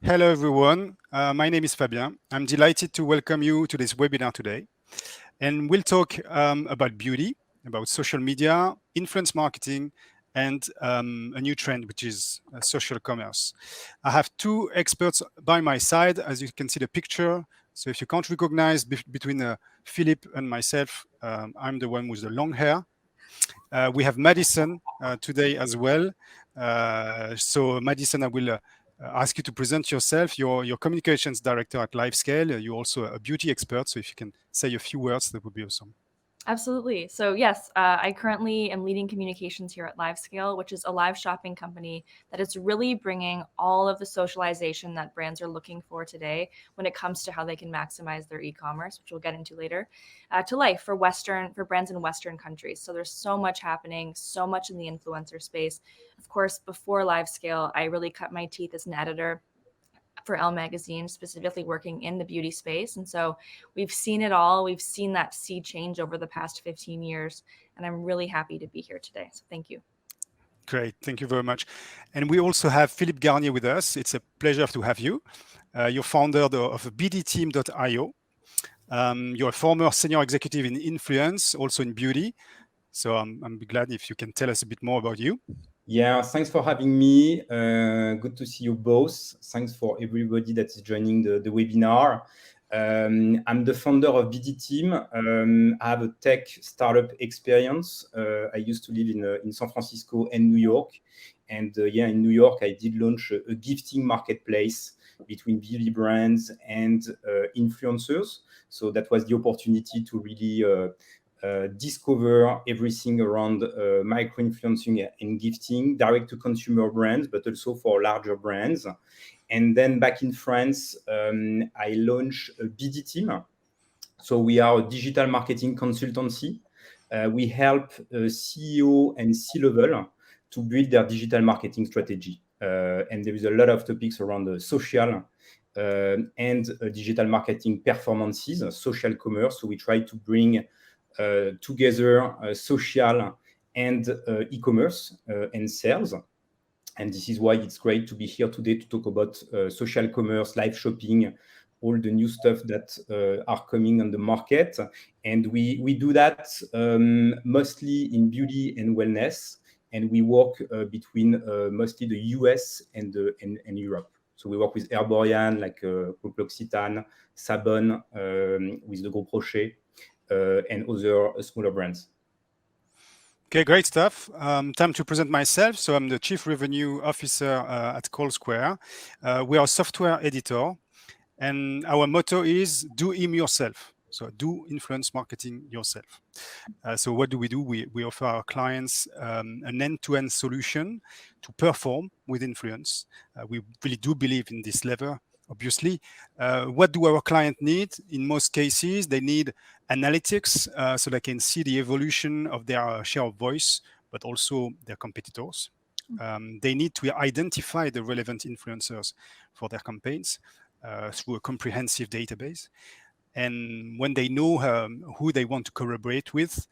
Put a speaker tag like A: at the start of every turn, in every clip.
A: Hello, everyone. My name is Fabien. I'm delighted to welcome you to this webinar today. And we'll talk about beauty, about social media, influence marketing, and a new trend, which is social commerce. I have two experts by my side, as you can see the picture. So if you can't recognize between Philippe and myself, I'm the one with the long hair. We have Madison today as well. So Madison, I will ask you to present yourself. You're communications director at LiveScale. You're also a beauty expert. So if you can say a few words, that would be awesome.
B: Absolutely. So yes, I currently am leading communications here at LiveScale, which is a live shopping company that is really bringing all of the socialization that brands are looking for today when it comes to how they can maximize their e-commerce, which we'll get into later, to life for brands in Western countries. So there's so much happening, so much in the influencer space. Of course, before LiveScale, I really cut my teeth as an editor for Elle Magazine, specifically working in the beauty space. And so we've seen it all. We've seen that sea change over the past 15 years. And I'm really happy to be here today. So thank you.
A: Great. Thank you very much. And we also have Philippe Garnier with us. It's a pleasure to have you. You're founder of bdteam.io. You're a former senior executive in influence, also in beauty. So I'm glad if you can tell us a bit more about you.
C: Yeah, thanks for having me. Good to see you both. Thanks for everybody that is joining the webinar. I'm the founder of BD Team. I have a tech startup experience. I used to live in San Francisco and New York. And in New York, I did launch a gifting marketplace between beauty brands and influencers. So that was the opportunity to really discover everything around micro-influencing and gifting, direct-to-consumer brands, but also for larger brands. And then back in France, I launched a BD Team. So we are a digital marketing consultancy. We help CEO and C-level to build their digital marketing strategy. And there is a lot of topics around the social and digital marketing performances, social commerce. So we try to bring together social and e-commerce and sales. And this is why it's great to be here today to talk about social commerce, live shopping, all the new stuff that are coming on the market. And we do that mostly in beauty and wellness. And we work between mostly the US and Europe. So we work with Herborian, like Groupe L'Occitane, Sabon, with the Groupe Rocher, and other smaller brands.
A: Okay, great stuff. Time to present myself. So I'm the Chief Revenue Officer at Kolsquare. We are a software editor, and our motto is do IM yourself. So do influence marketing yourself. So what do? We offer our clients an end-to-end solution to perform with influence. We really do believe in this lever. Obviously, what do our clients need? In most cases, they need analytics so they can see the evolution of their share of voice, but also their competitors. They need to identify the relevant influencers for their campaigns through a comprehensive database. And when they know who they want to collaborate with,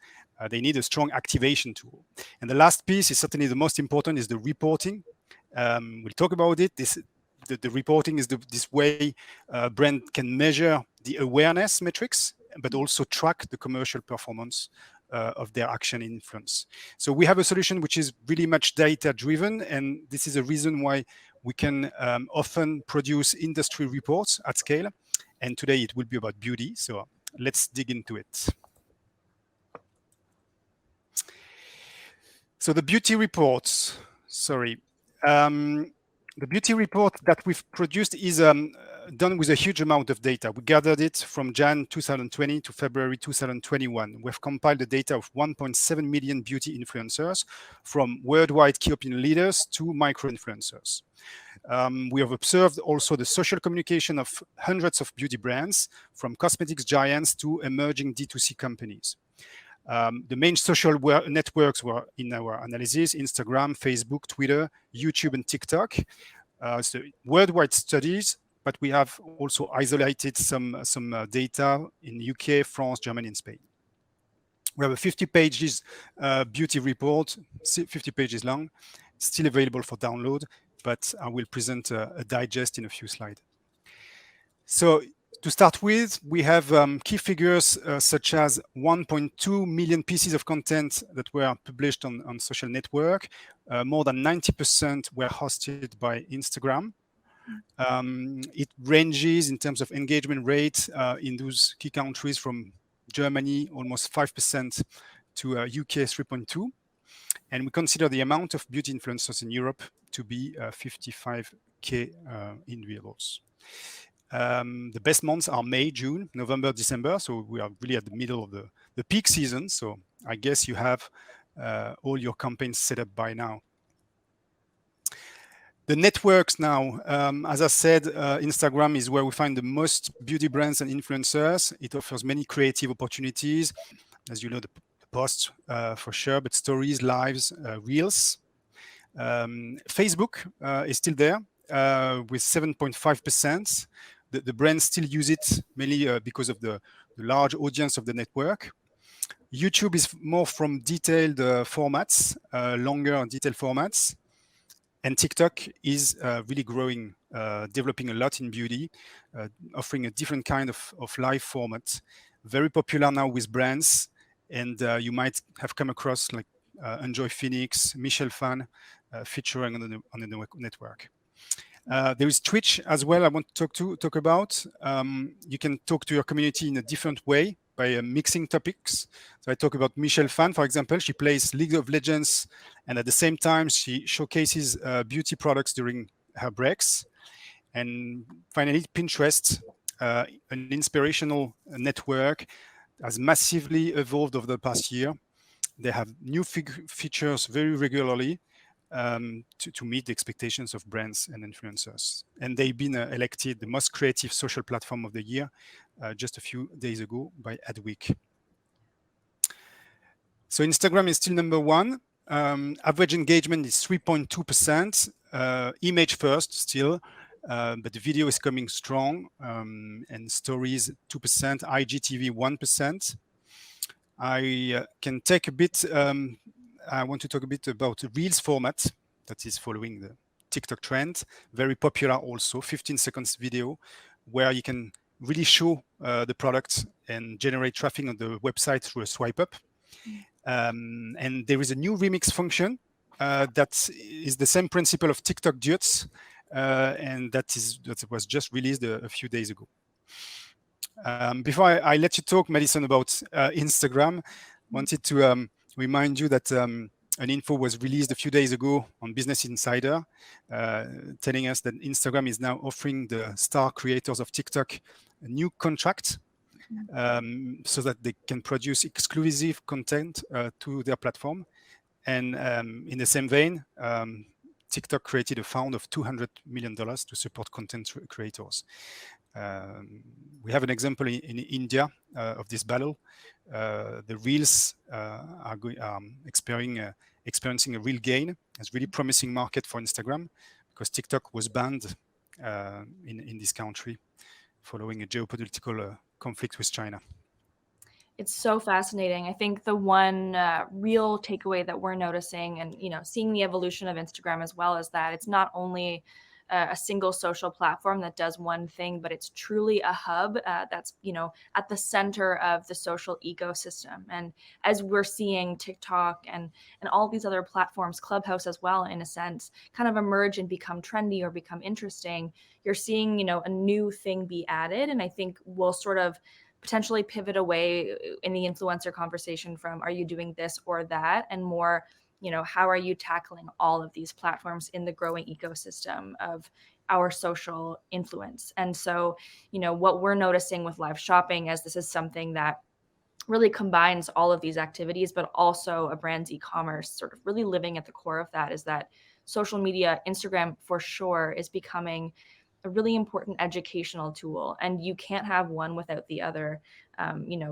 A: they need a strong activation tool. And the last piece is certainly the most important, is the reporting. We'll talk about it. The reporting is this way brand can measure the awareness metrics, but also track the commercial performance of their action influence. So we have a solution which is really much data driven, and this is a reason why we can often produce industry reports at scale. And today it will be about beauty. So let's dig into it. So the beauty reports, the beauty report that we've produced is done with a huge amount of data. We gathered it from Jan 2020 to February 2021. We've compiled the data of 1.7 million beauty influencers, from worldwide key opinion leaders to micro-influencers. We have observed also the social communication of hundreds of beauty brands, from cosmetics giants to emerging D2C companies. The main social networks were in our analysis: Instagram, Facebook, Twitter, YouTube, and TikTok. So worldwide studies, but we have also isolated some data in UK, France, Germany, and Spain. We have a 50 pages beauty report, 50 pages long, still available for download. but I will present a digest in a few slides. So to start with, we have key figures such as 1.2 million pieces of content that were published on social network. More than 90% were hosted by Instagram. It ranges in terms of engagement rate in those key countries from Germany, almost 5%, to UK 3.2. And we consider the amount of beauty influencers in Europe to be 55K individuals. The best months are May, June, November, December. So we are really at the middle of the peak season. So I guess you have all your campaigns set up by now. The networks now, as I said, Instagram is where we find the most beauty brands and influencers. It offers many creative opportunities. As you know, the posts for sure, but stories, lives, reels. Facebook is still there with 7.5%. The brands still use it mainly because of the large audience of the network. YouTube is more from detailed formats, longer detailed formats. And TikTok is really growing, developing a lot in beauty, offering a different kind of live format. Very popular now with brands. And you might have come across like Enjoy Phoenix, Michelle Phan featuring on the network. There is Twitch as well I want to talk about. You can talk to your community in a different way by mixing topics. So I talk about Michelle Phan, for example. She plays League of Legends, and at the same time, she showcases beauty products during her breaks. And finally, Pinterest, an inspirational network, has massively evolved over the past year. They have new features very regularly to meet the expectations of brands and influencers. And they've been elected the most creative social platform of the year just a few days ago by Adweek. So Instagram is still number one. Average engagement is 3.2%. Image first still, but the video is coming strong. And stories 2%, IGTV 1%. I can take a bit. I want to talk a bit about the Reels format that is following the TikTok trend. Very popular also, 15 seconds video, where you can really show the product and generate traffic on the website through a swipe up. And there is a new remix function that is the same principle of TikTok duets, and that was just released a few days ago. Before I let you talk, Madison, about Instagram, wanted to remind you that an info was released a few days ago on Business Insider, telling us that Instagram is now offering the star creators of TikTok a new contract so that they can produce exclusive content to their platform. And in the same vein, TikTok created a fund of $200 million to support content creators. We have an example in India of this battle. The Reels are experiencing a real gain. It's a really promising market for Instagram because TikTok was banned in this country following a geopolitical conflict with China.
B: It's so fascinating. I think the one real takeaway that we're noticing and, seeing the evolution of Instagram as well is that it's not only a single social platform that does one thing, but it's truly a hub that's, at the center of the social ecosystem. And as we're seeing TikTok and all these other platforms, Clubhouse as well, in a sense, kind of emerge and become trendy or become interesting, you're seeing, a new thing be added. And I think we'll sort of potentially pivot away in the influencer conversation from, are you doing this or that? And more, how are you tackling all of these platforms in the growing ecosystem of our social influence? And so, what we're noticing with live shopping, as this is something that really combines all of these activities, but also a brand's e-commerce sort of really living at the core of that, is that social media, Instagram for sure, is becoming a really important educational tool, and you can't have one without the other.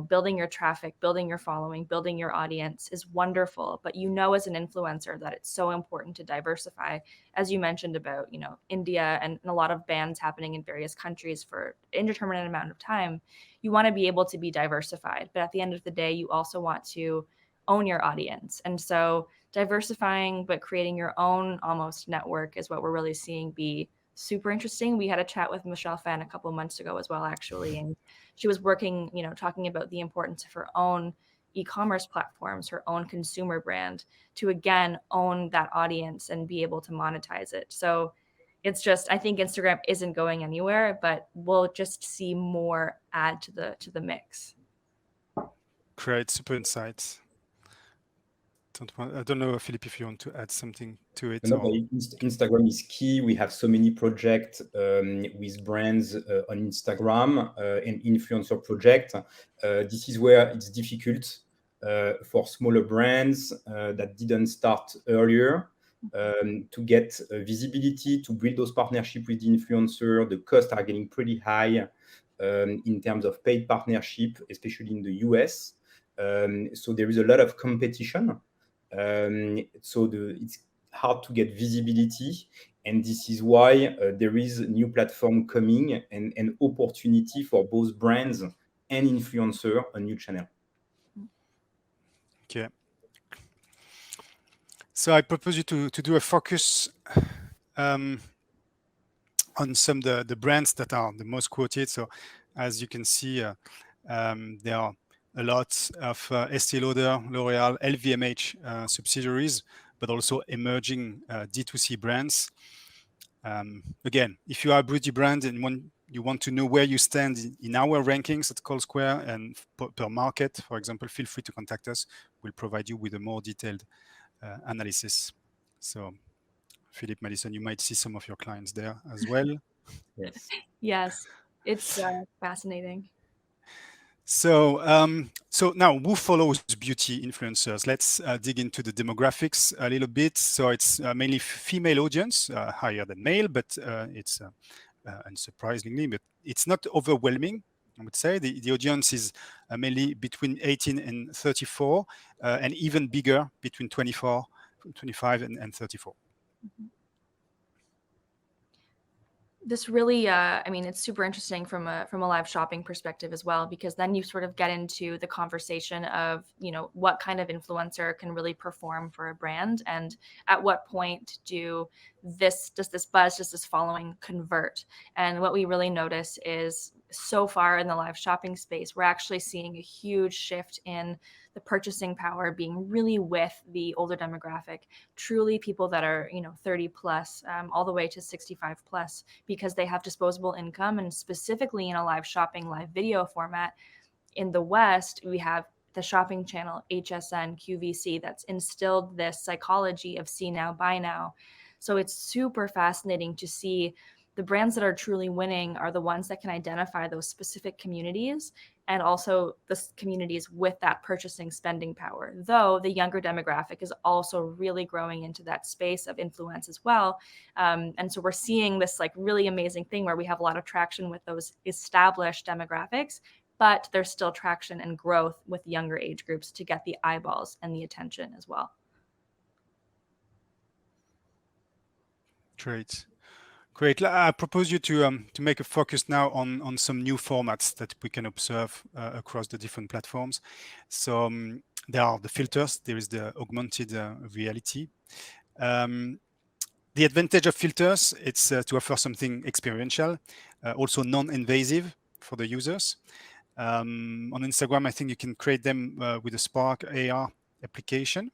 B: Building your traffic, building your following, building your audience is wonderful, but as an influencer that it's so important to diversify, as you mentioned about, India and a lot of bans happening in various countries for indeterminate amount of time. You want to be able to be diversified, but at the end of the day, you also want to own your audience. And so diversifying but creating your own almost network is what we're really seeing be super interesting. We had a chat with Michelle Fan a couple months ago as well, actually, and she was working, talking about the importance of her own e-commerce platforms, her own consumer brand, to again own that audience and be able to monetize it. So it's just, I think Instagram isn't going anywhere, but we'll just see more add to the mix.
A: Great, super insights. I don't know, Philippe, if you want to add something to it.
C: No,
A: Or...
C: Instagram is key. We have so many projects with brands on Instagram and influencer project. This is where it's difficult for smaller brands that didn't start earlier to get visibility, to build those partnerships with the influencer. The costs are getting pretty high in terms of paid partnership, especially in the US. So there is a lot of competition. It's hard to get visibility, and this is why there is a new platform coming and an opportunity for both brands and influencer, a new channel.
A: Okay. So I propose you to do a focus on some of the brands that are the most quoted. So as you can see, there are a lot of Estée Lauder, L'Oreal, LVMH subsidiaries, but also emerging D2C brands. Again, if you are a beauty brand and you want to know where you stand in our rankings at Kolsquare and per market, for example, feel free to contact us. We'll provide you with a more detailed analysis. So, Philippe, Madison, you might see some of your clients there as well.
B: Yes, it's fascinating.
A: So now who follows beauty influencers? Let's dig into the demographics a little bit. So it's mainly female audience, higher than male, but it's unsurprisingly, but it's not overwhelming. I would say the audience is mainly between 18 and 34, and even bigger between 25 and 34.
B: Mm-hmm. This really, it's super interesting from a live shopping perspective as well, because then you sort of get into the conversation of, what kind of influencer can really perform for a brand, and at what point does this buzz, does this following convert? And what we really notice is, so far in the live shopping space, we're actually seeing a huge shift in the purchasing power being really with the older demographic, truly people that are 30 plus, all the way to 65 plus, because they have disposable income. And specifically in a live shopping, live video format in the West, we have the shopping channel HSN QVC that's instilled this psychology of see now, buy now. So it's super fascinating to see the brands that are truly winning are the ones that can identify those specific communities, and also the communities with that purchasing spending power. Though the younger demographic is also really growing into that space of influence as well. And so we're seeing this really amazing thing where we have a lot of traction with those established demographics, but there's still traction and growth with younger age groups to get the eyeballs and the attention as well.
A: Great. I propose you to make a focus now on some new formats that we can observe across the different platforms. So there are the filters. There is the augmented reality. The advantage of filters, it's to offer something experiential, also non-invasive for the users. On Instagram, I think you can create them with a Spark AR application.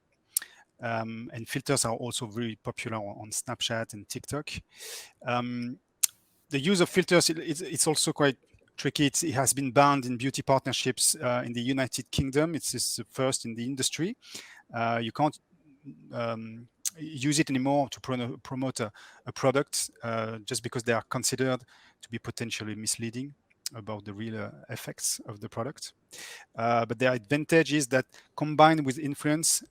A: And filters are also very popular on Snapchat and TikTok. The use of filters, it's also quite tricky. It has been banned in beauty partnerships in the United Kingdom. It's the first in the industry. You can't use it anymore to promote a product just because they are considered to be potentially misleading about the real effects of the product. But the advantage is that combined with influence,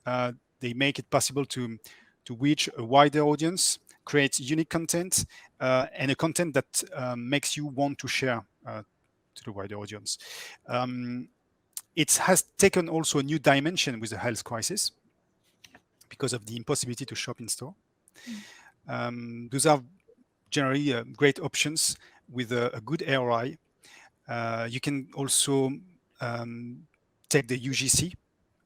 A: they make it possible to reach a wider audience, create unique content, and a content that makes you want to share to the wider audience. It has taken also a new dimension with the health crisis because of the impossibility to shop in store. Those are generally great options with a good ROI. You can also take the UGC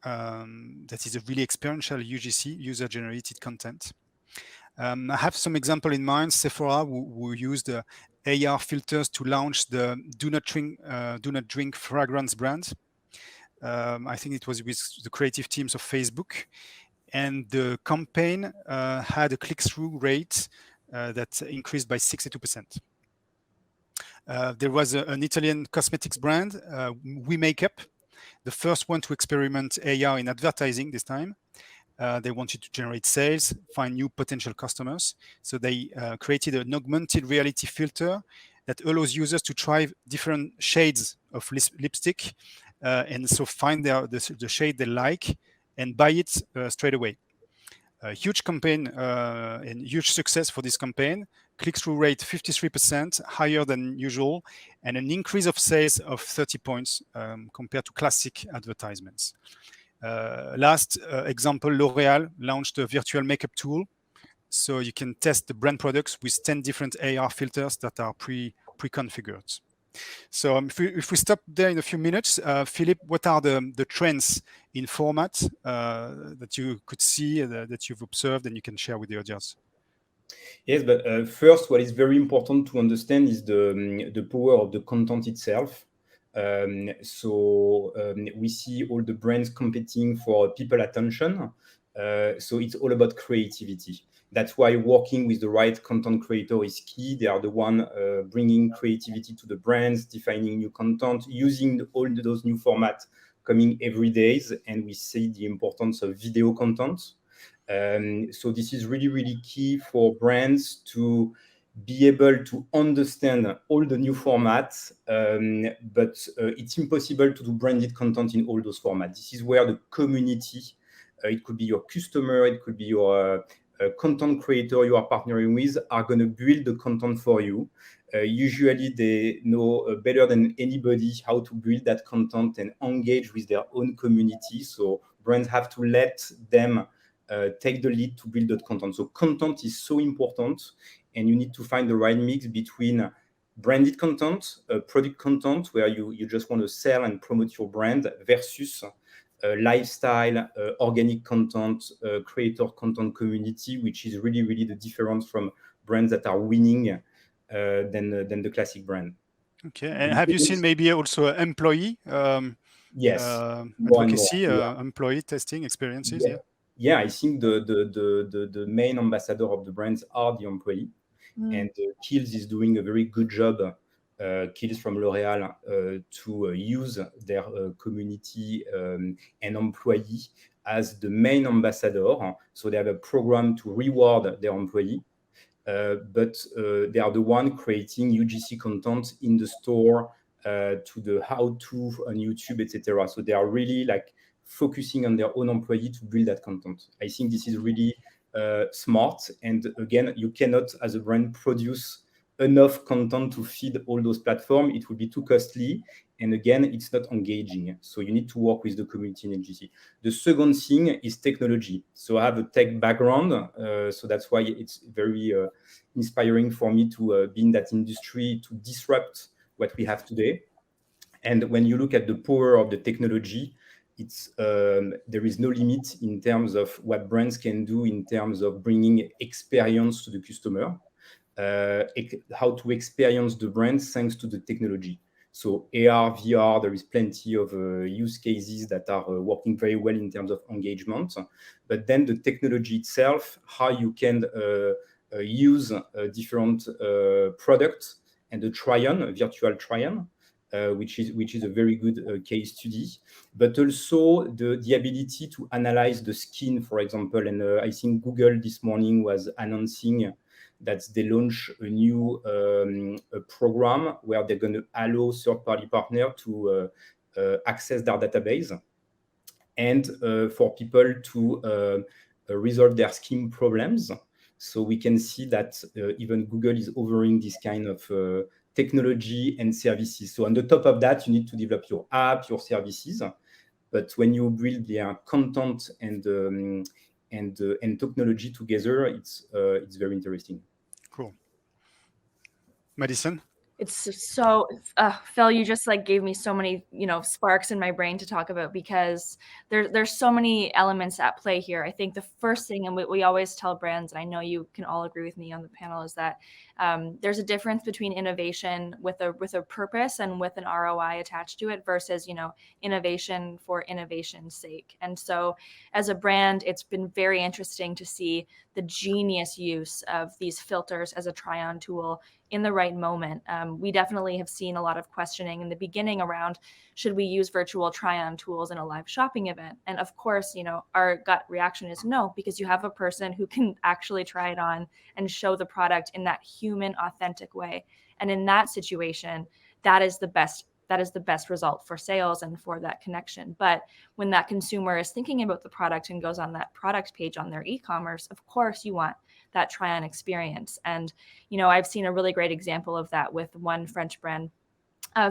A: that is a really experiential UGC, user-generated content. I have some example in mind. Sephora, who used AR filters to launch the Do Not Drink fragrance brand. I think it was with the creative teams of Facebook, and the campaign had a click-through rate that increased by 62%. There was an Italian cosmetics brand, We Makeup, the first one to experiment AR in advertising this time. They wanted to generate sales, find new potential customers. So they created an augmented reality filter that allows users to try different shades of lipstick and so find the shade they like and buy it straight away. A huge campaign and huge success for this campaign. Click-through rate 53%, higher than usual, and an increase of sales of 30 points compared to classic advertisements. Last example, L'Oréal launched a virtual makeup tool, so you can test the brand products with 10 different AR filters that are pre-configured. So if we stop there in a few minutes, Philippe, what are the trends in format that you could see, that you've observed, and you can share with the audience?
C: Yes, but first, what is very important to understand is the power of the content itself. We see all the brands competing for people attention. So it's all about creativity. That's why working with the right content creator is key. They are the one bringing creativity to the brands, defining new content, using all those new formats coming every day. And we see the importance of video content. So this is really, really key for brands to be able to understand all the new formats, but it's impossible to do branded content in all those formats. This is where the community, it could be your customer, it could be your content creator you are partnering with, are going to build the content for you. Usually they know better than anybody how to build that content and engage with their own community. So brands have to let them take the lead to build that content. So content is so important, and you need to find the right mix between branded content, product content, where you just want to sell and promote your brand, versus lifestyle, organic content, creator content community, which is really, really the difference from brands that are winning than the classic brand.
A: Okay, and have you seen maybe also employee
C: yes,
A: advocacy,
C: yeah.
A: employee testing experiences?
C: Yeah. Yeah, I think the main ambassador of the brands are the employee, and KOLs is doing a very good job. KOLs from L'Oréal to use their community and employee as the main ambassador. So they have a program to reward their employee, but they are the one creating UGC content in the store, to the how-to on YouTube, etc. So they are really like focusing on their own employee to build that content. I think this is really smart. And again, you cannot, as a brand, produce enough content to feed all those platforms. It would be too costly. And again, it's not engaging. So you need to work with the community in UGC. The second thing is technology. So I have a tech background. So that's why it's very inspiring for me to be in that industry, to disrupt what we have today. And when you look at the power of the technology, it's there is no limit in terms of what brands can do in terms of bringing experience to the customer, how to experience the brands thanks to the technology. So AR, VR, there is plenty of use cases that are working very well in terms of engagement. But then the technology itself, how you can use different products, and the try-on, virtual try-on, which is a very good case study, but also the ability to analyze the skin, for example. And I think Google this morning was announcing that they launch a new a program where they're going to allow third-party partner to access their database, and for people to resolve their skin problems. So we can see that even Google is offering this kind of technology and services. So on the top of that, you need to develop your app, your services. But when you build their content and technology together, it's very interesting.
A: Cool. Madison?
B: It's so Phil, you just like gave me so many, sparks in my brain to talk about, because there's so many elements at play here. I think the first thing, and we always tell brands, and I know you can all agree with me on the panel, is that there's a difference between innovation with a purpose and with an ROI attached to it versus, innovation for innovation's sake. And so as a brand, it's been very interesting to see the genius use of these filters as a try-on tool in the right moment. We definitely have seen a lot of questioning in the beginning around, should we use virtual try-on tools in a live shopping event? And of course, our gut reaction is no, because you have a person who can actually try it on and show the product in that human, authentic way. And in that situation, that is the best result for sales and for that connection. But when that consumer is thinking about the product and goes on that product page on their e-commerce, of course you want that try-on experience. And, I've seen a really great example of that with one French brand,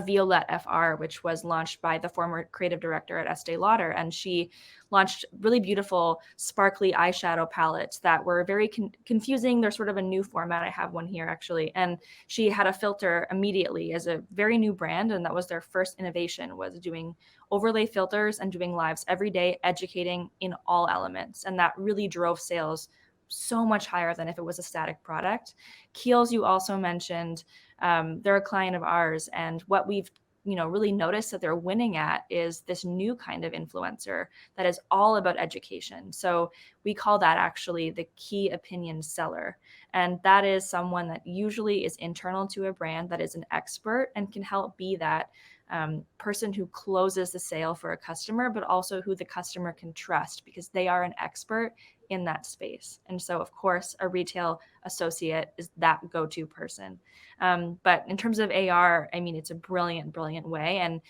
B: Violette FR, which was launched by the former creative director at Estee Lauder. And she launched really beautiful, sparkly eyeshadow palettes that were very confusing. They're sort of a new format. I have one here, actually. And she had a filter immediately as a very new brand. And that was their first innovation, was doing overlay filters and doing lives every day, educating in all elements. And that really drove sales so much higher than if it was a static product. KOLs, you also mentioned, they're a client of ours, and what we've really noticed that they're winning at is this new kind of influencer that is all about education. So we call that actually the key opinion seller. And that is someone that usually is internal to a brand, that is an expert and can help be that person who closes the sale for a customer, but also who the customer can trust because they are an expert in that space. And so, of course, a retail associate is that go-to person. But in terms of AR, I mean, it's a brilliant, brilliant way. And,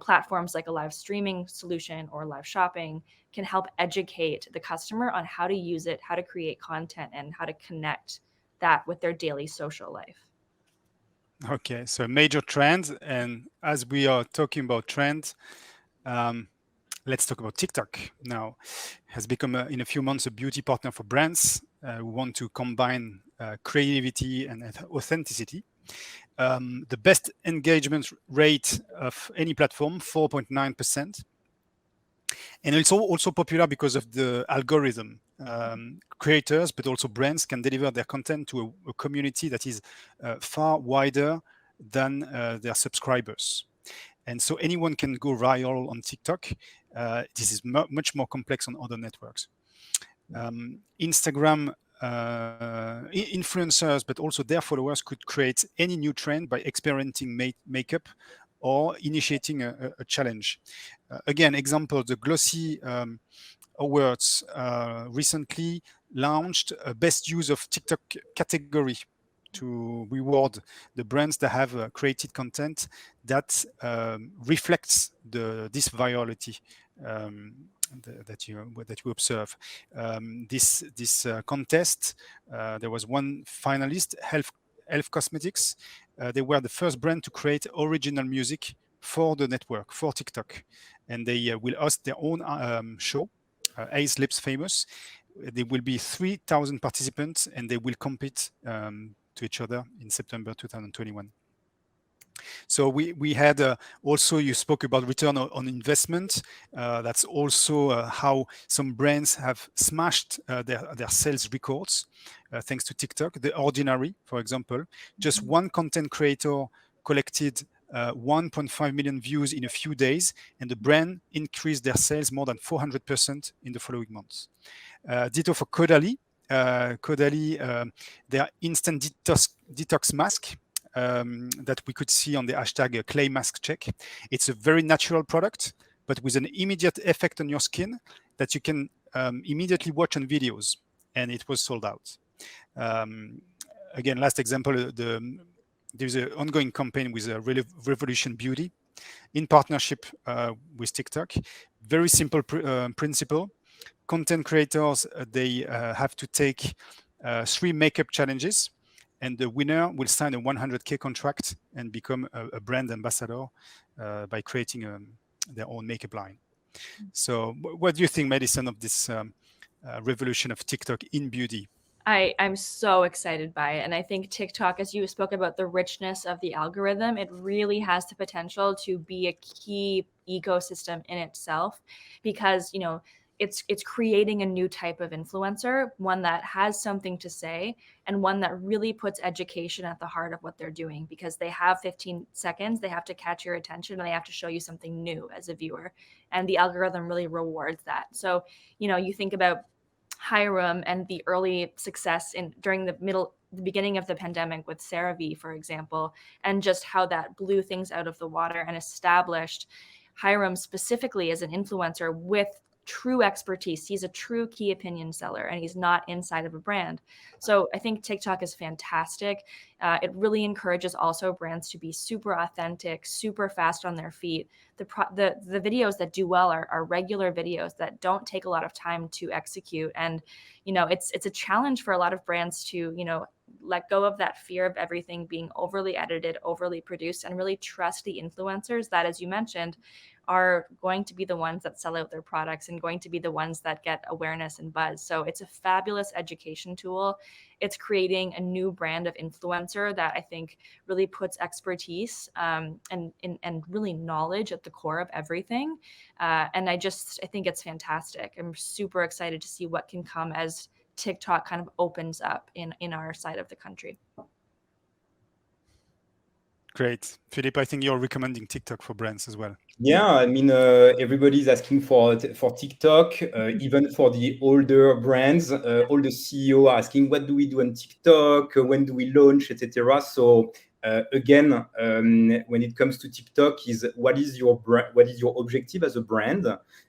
B: platforms like a live streaming solution or live shopping can help educate the customer on how to use it, how to create content, and how to connect that with their daily social life.
A: Okay, so major trends. And as we are talking about trends, let's talk about TikTok now. Has become, in a few months, a beauty partner for brands who want to combine creativity and authenticity. The best engagement rate of any platform, 4.9%. And it's also popular because of the algorithm. Creators, but also brands, can deliver their content to a community that is far wider than their subscribers. And so anyone can go viral on TikTok. This is much more complex on other networks. Instagram influencers, but also their followers, could create any new trend by experimenting makeup or initiating a challenge. Again, example, the Glossy Awards recently launched a best use of TikTok category to reward the brands that have created content that reflects this virality that you observe. This contest, there was one finalist, Elf Cosmetics. They were the first brand to create original music for the network, for TikTok, and they will host their own show, Ace Lips Famous. There will be 3,000 participants, and they will compete to each other in September 2021. So we had also, you spoke about return on investment. That's also how some brands have smashed their sales records thanks to TikTok. The Ordinary, for example, just one content creator collected 1.5 million views in a few days, and the brand increased their sales more than 400% in the following months. Ditto for Caudalie. Their instant detox mask that we could see on the hashtag clay mask check. It's a very natural product, but with an immediate effect on your skin that you can immediately watch on videos, and it was sold out. Again, last example, there's an ongoing campaign with Revolution Beauty in partnership with TikTok. Very simple principle. Content creators, they have to take 3 makeup challenges, and the winner will sign a 100K contract and become a brand ambassador by creating their own makeup line. So what do you think, Madison, of this revolution of TikTok in beauty?
B: I'm so excited by it. And I think TikTok, as you spoke about the richness of the algorithm, it really has the potential to be a key ecosystem in itself because, you know, it's creating a new type of influencer, one that has something to say and one that really puts education at the heart of what they're doing because they have 15 seconds, they have to catch your attention and they have to show you something new as a viewer. And the algorithm really rewards that. So, you know, you think about Hiram and the early success during the beginning of the pandemic with CeraVe, for example, and just how that blew things out of the water and established Hiram specifically as an influencer with true expertise. He's a true key opinion seller and he's not inside of a brand. So I think TikTok is fantastic. It really encourages also brands to be super authentic, super fast on their feet. The videos that do well are regular videos that don't take a lot of time to execute. And, you know, it's a challenge for a lot of brands to, you know, let go of that fear of everything being overly edited, overly produced, and really trust the influencers that, as you mentioned, are going to be the ones that sell out their products and going to be the ones that get awareness and buzz. So it's a fabulous education tool. It's creating a new brand of influencer that I think really puts expertise and really knowledge at the core of everything. And I think it's fantastic. I'm super excited to see what can come as TikTok kind of opens up in our side of the country.
A: Great. Philippe, I think you're recommending TikTok for brands as well.
C: Yeah, I mean, everybody's asking for TikTok, even for the older brands. All the CEO are asking, what do we do on TikTok? When do we launch, etc. So again, when it comes to TikTok, what is your objective as a brand?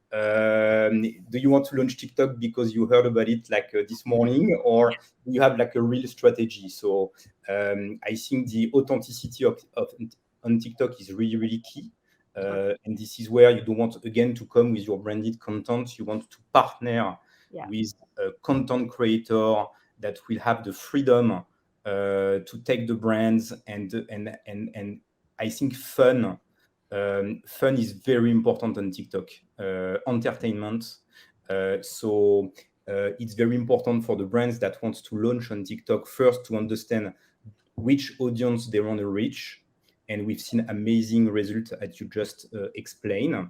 C: Do you want to launch TikTok because you heard about it like this morning, or do you have like a real strategy? So I think the authenticity on TikTok is really, really key. And this is where you don't want, again, to come with your branded content. You want to partner with a content creator that will have the freedom to take the brands and I think fun is very important on TikTok. Entertainment. So it's very important for the brands that want to launch on TikTok first to understand which audience they want to reach. And we've seen amazing results as you just explained.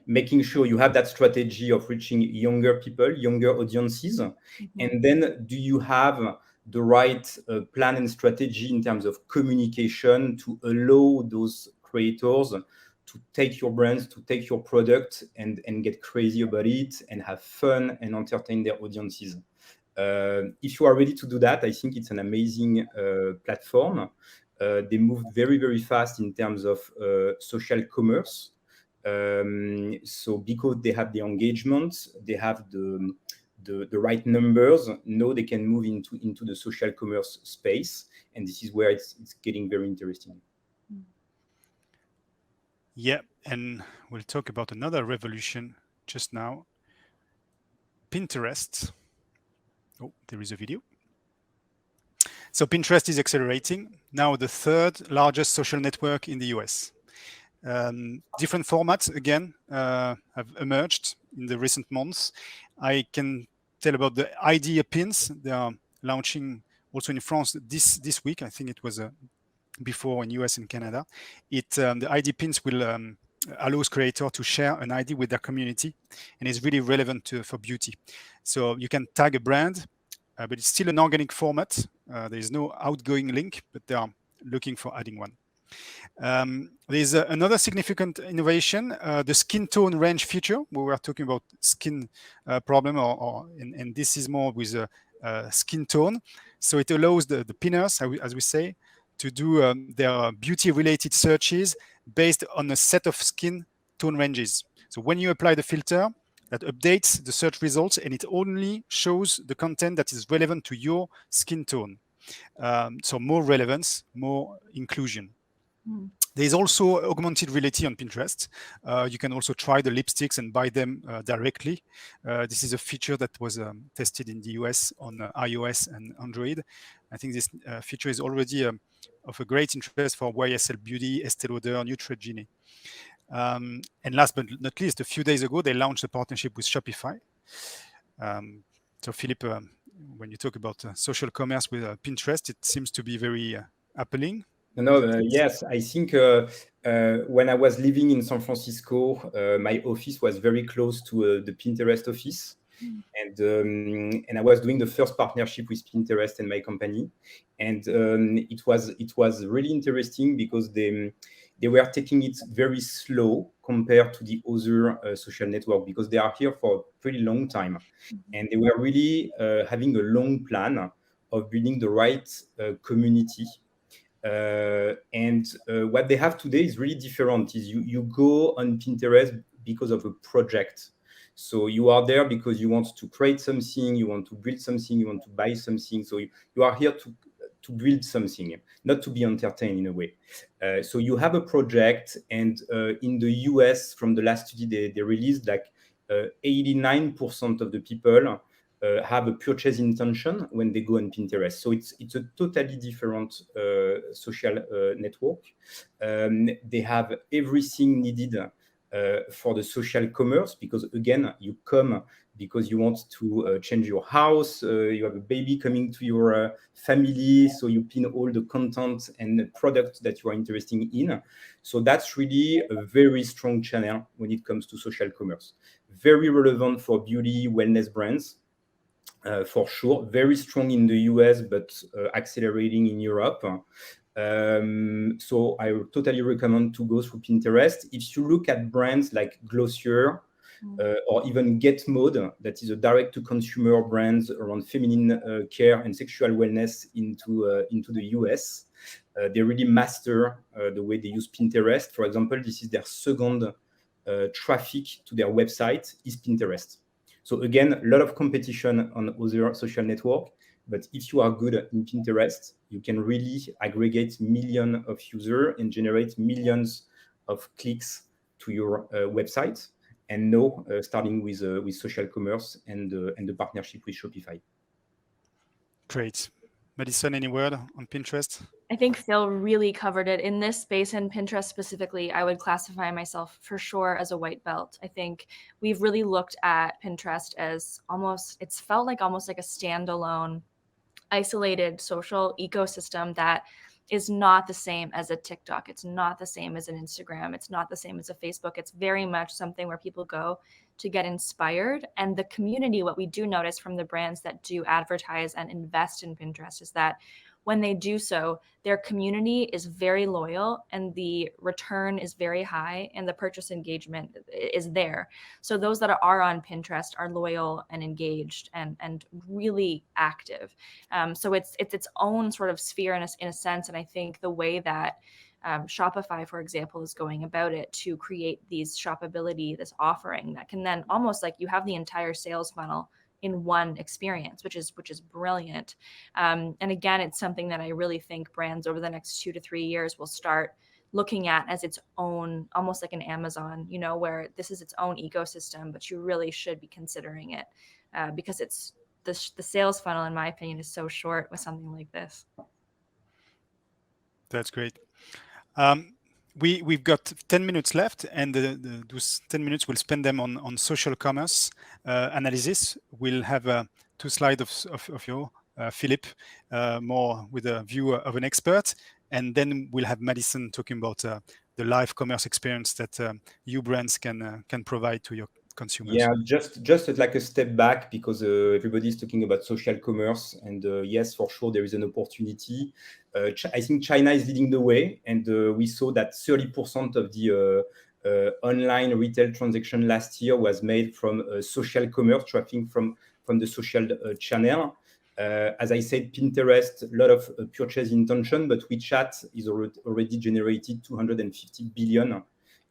C: Making sure you have that strategy of reaching younger people, younger audiences. Mm-hmm. And then do you have the right plan and strategy in terms of communication to allow those creators to take your brands, to take your product and get crazy about it and have fun and entertain their audiences. If you are ready to do that, I think it's an amazing platform. They moved very, very fast in terms of social commerce. So because they have the engagement, they have the right numbers, now they can move into the social commerce space. And this is where it's getting very interesting.
A: Yeah, and we'll talk about another revolution just now. Pinterest. Oh, there is a video. So Pinterest is accelerating, now the third largest social network in the US. Different formats, again, have emerged in the recent months. I can tell about the idea pins. They are launching also in France this week. I think it was before in US and Canada. The ID pins will allows creator to share an ID with their community, and it's really relevant for beauty. So you can tag a brand, but it's still an organic format. There is no outgoing link, but they are looking for adding one. There's another significant innovation, the skin tone range feature. We were talking about skin problem, and this is more with skin tone. So it allows the pinners, as we say, to do their beauty-related searches based on a set of skin tone ranges. So when you apply the filter, that updates the search results, and it only shows the content that is relevant to your skin tone. So more relevance, more inclusion. Mm. There is also augmented reality on Pinterest. You can also try the lipsticks and buy them directly. This is a feature that was tested in the US on iOS and Android. I think this feature is already of a great interest for YSL Beauty, Estée Lauder, Neutrogena. And last but not least, a few days ago, they launched a partnership with Shopify. So Philippe, when you talk about social commerce with Pinterest, it seems to be very appealing.
C: Yes, I think when I was living in San Francisco, my office was very close to the Pinterest office. And I was doing the first partnership with Pinterest and my company, and it was really interesting because they were taking it very slow compared to the other social network, because they are here for a pretty long time, and they were really having a long plan of building the right community. And what they have today is really different. Is you go on Pinterest because of a project. So you are there because you want to create something, you want to build something, you want to buy something. So you are here to build something, not to be entertained in a way. So you have a project, and in the US, from the last study, they released like 89% of the people have a purchase intention when they go on Pinterest. So it's a totally different social network. They have everything needed for the social commerce, because again, you come because you want to change your house, you have a baby coming to your family, so you pin all the content and the product that you are interested in. So that's really a very strong channel when it comes to social commerce. Very relevant for beauty, wellness brands. For sure, very strong in the US, but accelerating in Europe. So I totally recommend to go through Pinterest. If you look at brands like Glossier or even Get Mode, that is a direct-to-consumer brand around feminine care and sexual wellness into the US, they really master the way they use Pinterest. For example, this is their second traffic to their website is Pinterest. So again, a lot of competition on other social network, but if you are good in Pinterest, you can really aggregate millions of users and generate millions of clicks to your website. And now, starting with social commerce and the partnership with Shopify.
A: Great. Madison, any word on Pinterest?
B: I think Phil really covered it. In this space, and Pinterest specifically, I would classify myself for sure as a white belt. I think we've really looked at Pinterest as it's felt like almost like a standalone, isolated social ecosystem that is not the same as a TikTok. It's not the same as an Instagram. It's not the same as a Facebook. It's very much something where people go to get inspired. And the community, what we do notice from the brands that do advertise and invest in Pinterest is that when they do so, their community is very loyal and the return is very high and the purchase engagement is there. So those that are on Pinterest are loyal and engaged and really active. So it's its own sort of sphere in a sense. And I think the way that Shopify, for example, is going about it to create these shoppability, this offering that can then almost like you have the entire sales funnel in one experience, which is brilliant. And again, it's something that I really think brands over the next 2 to 3 years will start looking at as its own, almost like an Amazon, where this is its own ecosystem, but you really should be considering it because it's the sales funnel, in my opinion, is so short with something like this.
A: That's great. We've got 10 minutes left, and those 10 minutes, we'll spend them on social commerce analysis. We'll have 2 slides of you, Philippe, more with a view of an expert, and then we'll have Madison talking about the live commerce experience that you brands can provide to your consumers.
C: Yeah, just like a step back, because everybody is talking about social commerce, and yes, for sure there is an opportunity. I think China is leading the way, and we saw that 30% of the online retail transaction last year was made from social commerce, traffic from the social channel. As I said, Pinterest, a lot of purchase intention, but WeChat is already generated 250 billion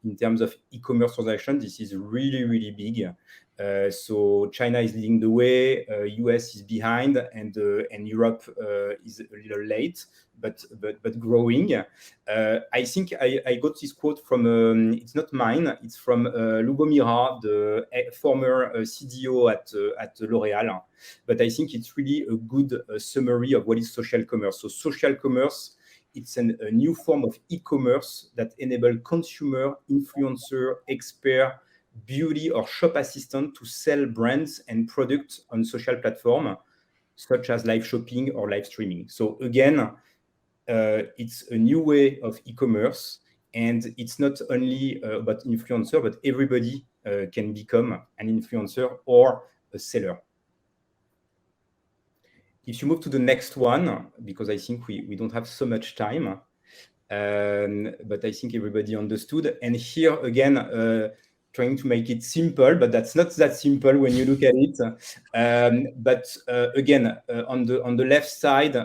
C: in terms of e-commerce transactions. This is really, really big. So China is leading the way, US is behind, and Europe is a little late, but growing. I think I got this quote from, it's not mine, it's from Lubomira, the former CDO at L'Oréal. But I think it's really a good summary of what is social commerce. So social commerce, it's a new form of e-commerce that enable consumer, influencer, expert, beauty or shop assistant to sell brands and products on social platform such as live shopping or live streaming. So again, it's a new way of e-commerce, and it's not only about influencer, but everybody can become an influencer or a seller. If you move to the next one, because I think we don't have so much time, but I think everybody understood. And here again, trying to make it simple, but that's not that simple when you look at it. Again, on the left side,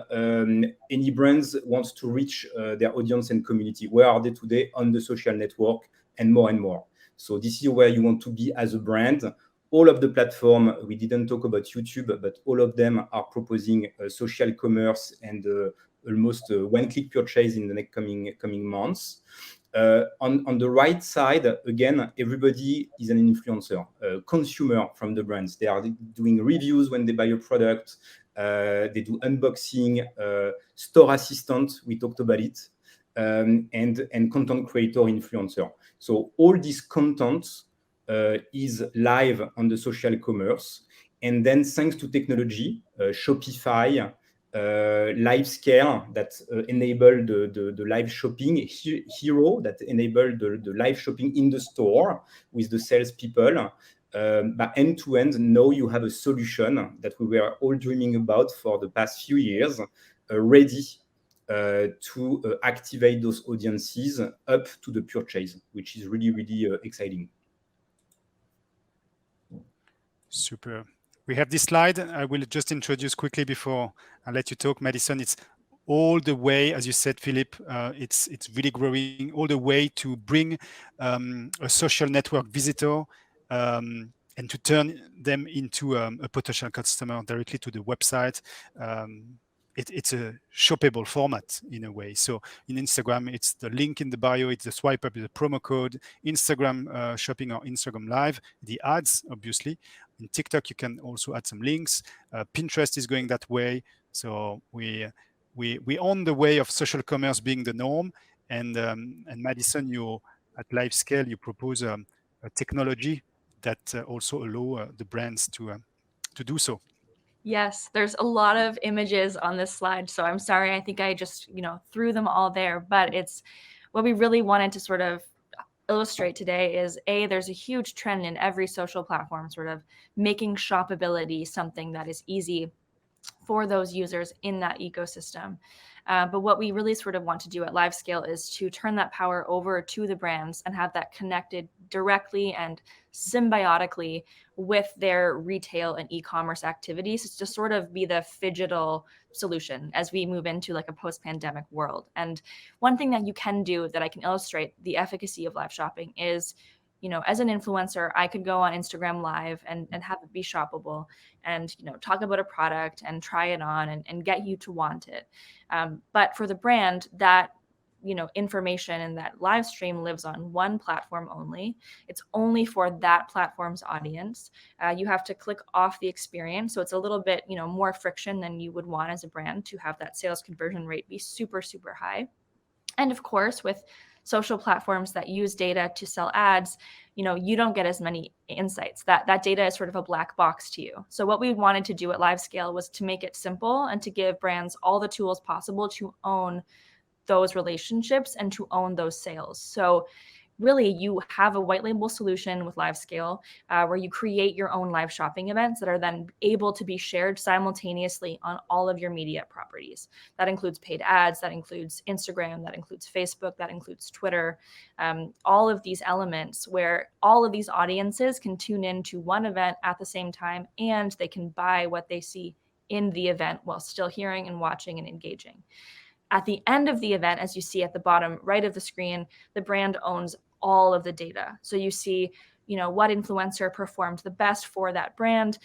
C: any brands wants to reach their audience and community. Where are they today? On the social network and more. So this is where you want to be as a brand. All of the platform, we didn't talk about YouTube, but all of them are proposing social commerce and almost one-click purchase in the next coming months. On the right side, again, everybody is an influencer, consumer from the brands. They are doing reviews when they buy a product. They do unboxing, store assistant, we talked about it, and content creator influencer. So all this content is live on the social commerce. And then thanks to technology, Shopify, LiveScale that enable the live shopping, Hero that enable the live shopping in the store with the salespeople. But end to end, now you have a solution that we were all dreaming about for the past few years, ready to activate those audiences up to the purchase, which is really, really exciting.
A: Super. We have this slide. I will just introduce quickly before I let you talk, Madison. It's all the way, as you said, Philippe, it's really growing all the way to bring a social network visitor and to turn them into a potential customer directly to the website. It's a shoppable format in a way. So in Instagram, it's the link in the bio, it's the swipe up, the promo code, Instagram shopping or Instagram live, the ads, obviously. In TikTok, you can also add some links. Pinterest is going that way. So we on the way of social commerce being the norm. And Madison, you at LiveScale, you propose a technology that also allow the brands to do so.
B: Yes, there's a lot of images on this slide, so I'm sorry. I think I just, threw them all there, but it's what we really wanted to sort of illustrate today is there's a huge trend in every social platform sort of making shoppability something that is easy for those users in that ecosystem. But what we really sort of want to do at LiveScale is to turn that power over to the brands and have that connected directly and symbiotically with their retail and e-commerce activities. It's to sort of be the phygital solution as we move into like a post-pandemic world. And one thing that you can do that I can illustrate the efficacy of live shopping is, as an influencer, I could go on Instagram Live and have it be shoppable and, talk about a product and try it on and get you to want it. But for the brand, that, information and that live stream lives on one platform only. It's only for that platform's audience. You have to click off the experience. So it's a little bit, more friction than you would want as a brand to have that sales conversion rate be super, super high. And of course, with social platforms that use data to sell ads, you don't get as many insights. That data is sort of a black box to you. So what we wanted to do at LiveScale was to make it simple and to give brands all the tools possible to own those relationships and to own those sales. So really, you have a white label solution with LiveScale where you create your own live shopping events that are then able to be shared simultaneously on all of your media properties. That includes paid ads, that includes Instagram, that includes Facebook, that includes Twitter, all of these elements where all of these audiences can tune into one event at the same time and they can buy what they see in the event while still hearing and watching and engaging. At the end of the event, as you see at the bottom right of the screen, the brand owns all of the data. So you see, what influencer performed the best for that brand,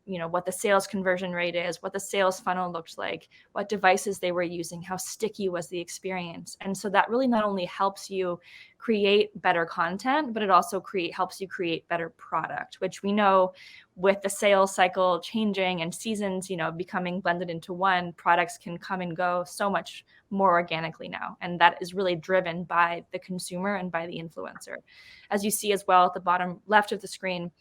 B: what the sales conversion rate is, what the sales funnel looked like, what devices they were using, how sticky was the experience. And so that really not only helps you create better content, but it also helps you create better product, which we know with the sales cycle changing and seasons, becoming blended into one, products can come and go so much more organically now. And that is really driven by the consumer and by the influencer. As you see as well at the bottom left of the screen,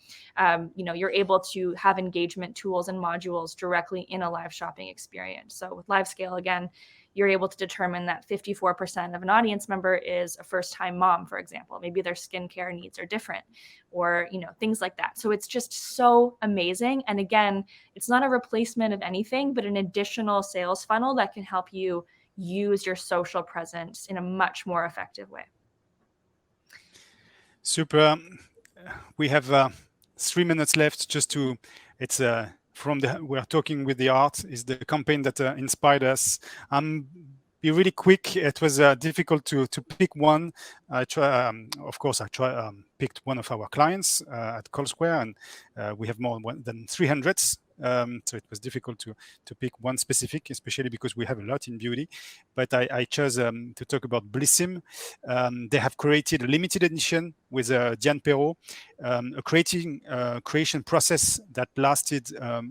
B: you're able to have engagement tools and modules directly in a live shopping experience. So with LiveScale, again, you're able to determine that 54% of an audience member is a first-time mom, for example. Maybe their skincare needs are different, or things like that. So it's just so amazing. And again, it's not a replacement of anything, but an additional sales funnel that can help you use your social presence in a much more effective way.
A: Super. We have 3 minutes left. We're talking with the art is the campaign that inspired us. Be really quick. It was difficult to pick one. I picked one of our clients at Kolsquare, and we have more than 300. So it was difficult to pick one specific, especially because we have a lot in beauty. But I chose to talk about Blissim. They have created a limited edition with Diane Perrault, a creation process that lasted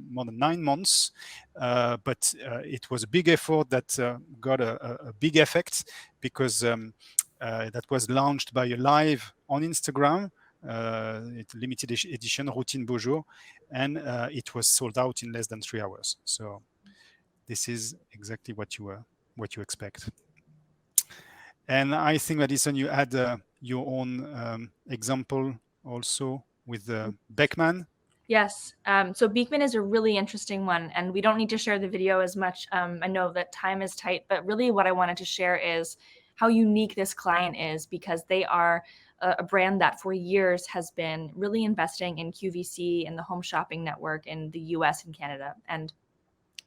A: more than 9 months. But it was a big effort that got a big effect, because that was launched by a live on Instagram. It's limited edition, Routine Beau Jour, and it was sold out in less than 3 hours. So this is exactly what you expect. And I think, Madison, you had your own example also with Beckman.
B: Yes. So Beekman is a really interesting one, and we don't need to share the video as much. I know that time is tight, but really what I wanted to share is how unique this client is, because they are a brand that for years has been really investing in QVC and the home shopping network in the US and Canada. And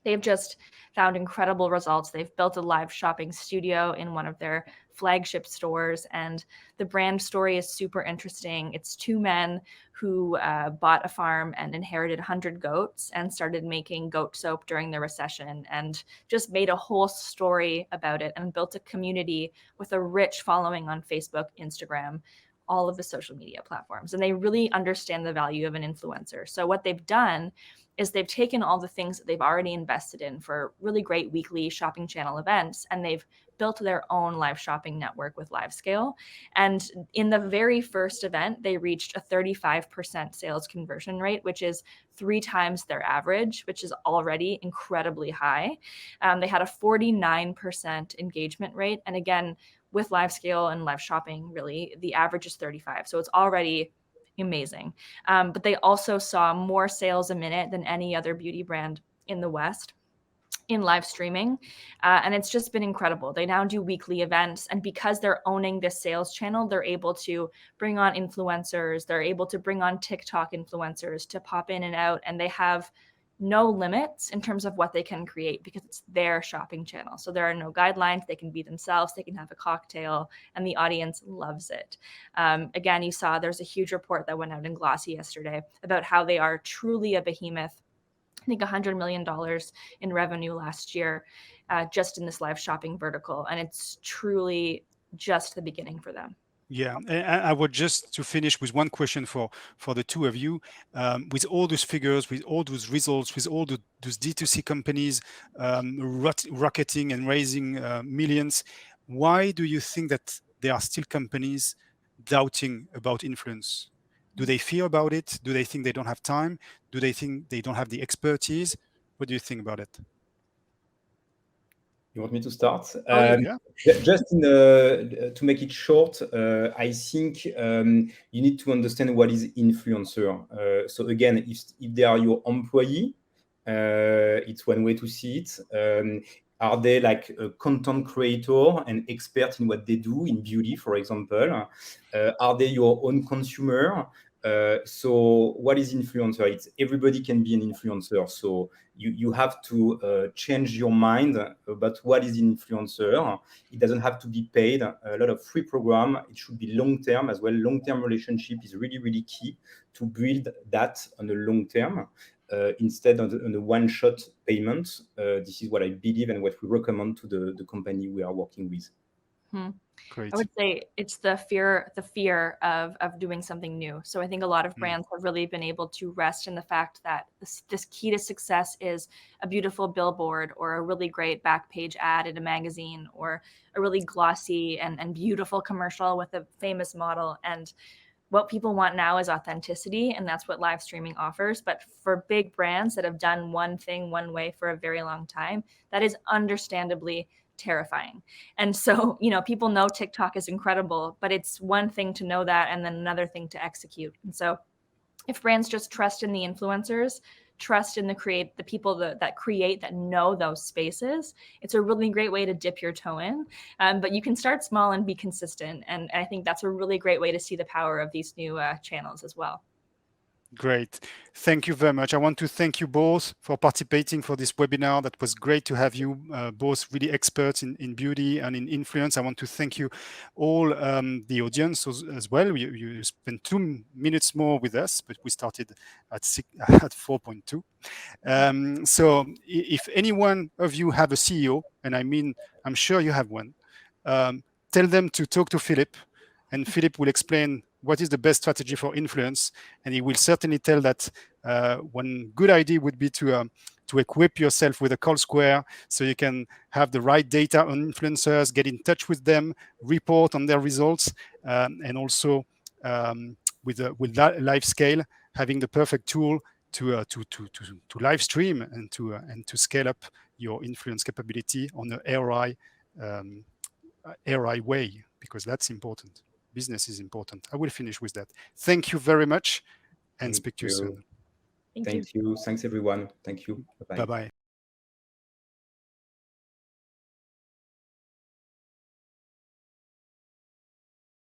B: they've just found incredible results. They've built a live shopping studio in one of their flagship stores, and the brand story is super interesting. It's 2 men who bought a farm and inherited 100 goats and started making goat soap during the recession, and just made a whole story about it and built a community with a rich following on Facebook, Instagram, all of the social media platforms. And they really understand the value of an influencer. So what they've done is they've taken all the things that they've already invested in for really great weekly shopping channel events, and they've built their own live shopping network with LiveScale. And in the very first event, they reached a 35% sales conversion rate, which is 3 times their average, which is already incredibly high. They had a 49% engagement rate. And again, with LiveScale and live shopping, really, the average is 35. So it's already amazing. But they also saw more sales a minute than any other beauty brand in the West in live streaming. And it's just been incredible. They now do weekly events. And because they're owning this sales channel, they're able to bring on influencers. They're able to bring on TikTok influencers to pop in and out. And they have no limits in terms of what they can create, because it's their shopping channel. So there are no guidelines. They can be themselves. They can have a cocktail, and the audience loves it. Again, you saw there's a huge report that went out in Glossy yesterday about how they are truly a behemoth. I think $100 million in revenue last year, just in this live shopping vertical. And it's truly just the beginning for them.
A: Yeah, and I would just to finish with one question for the two of you. With all those figures, with all those results, with all those D2C companies rocketing and raising millions, why do you think that there are still companies doubting about influence? Do they fear about it? Do they think they don't have time? Do they think they don't have the expertise? What do you think about it?
C: You want me to start?
A: Yeah.
C: Just to make it short, I think you need to understand what is influencer. So again, if they are your employee, it's one way to see it. Are they like a content creator and expert in what they do in beauty, for example? Are they your own consumer? So what is influencer? It's everybody can be an influencer. So you have to change your mind about what is influencer. It doesn't have to be paid. A lot of free program. It should be long-term as well. Long-term relationship is really, really key to build that on the long term. Instead of on a one-shot payment. This is what I believe and what we recommend to the company we are working with.
A: Great.
B: I would say it's the fear of doing something new. So I think a lot of brands have really been able to rest in the fact that this key to success is a beautiful billboard or a really great back page ad in a magazine or a really glossy and beautiful commercial with a famous model. And what people want now is authenticity, and that's what live streaming offers. But for big brands that have done one thing one way for a very long time, that is understandably terrifying. And so, people know TikTok is incredible, but it's one thing to know that and then another thing to execute. And so if brands just trust in the influencers, trust in the people that know those spaces, it's a really great way to dip your toe in. But you can start small and be consistent. And I think that's a really great way to see the power of these new channels as well.
A: Great. Thank you very much. I want to thank you both for participating for this webinar. That was great to have you both really experts in beauty and in influence. I want to thank you all, the audience as well. You spent 2 minutes more with us, but we started at 4.2. So if any one of you have a CEO, and I mean, I'm sure you have one, tell them to talk to Philippe, and Philippe will explain what is the best strategy for influence, and he will certainly tell that one good idea would be to equip yourself with a Kolsquare so you can have the right data on influencers, get in touch with them, report on their results, and also with that live scale, having the perfect tool to live stream and to scale up your influence capability on the ROI way, because that's important. Business is important. I will finish with that. Thank you very much, and speak to you soon.
C: Thank you. Thanks, everyone. Thank you. Bye-bye.
A: Bye-bye.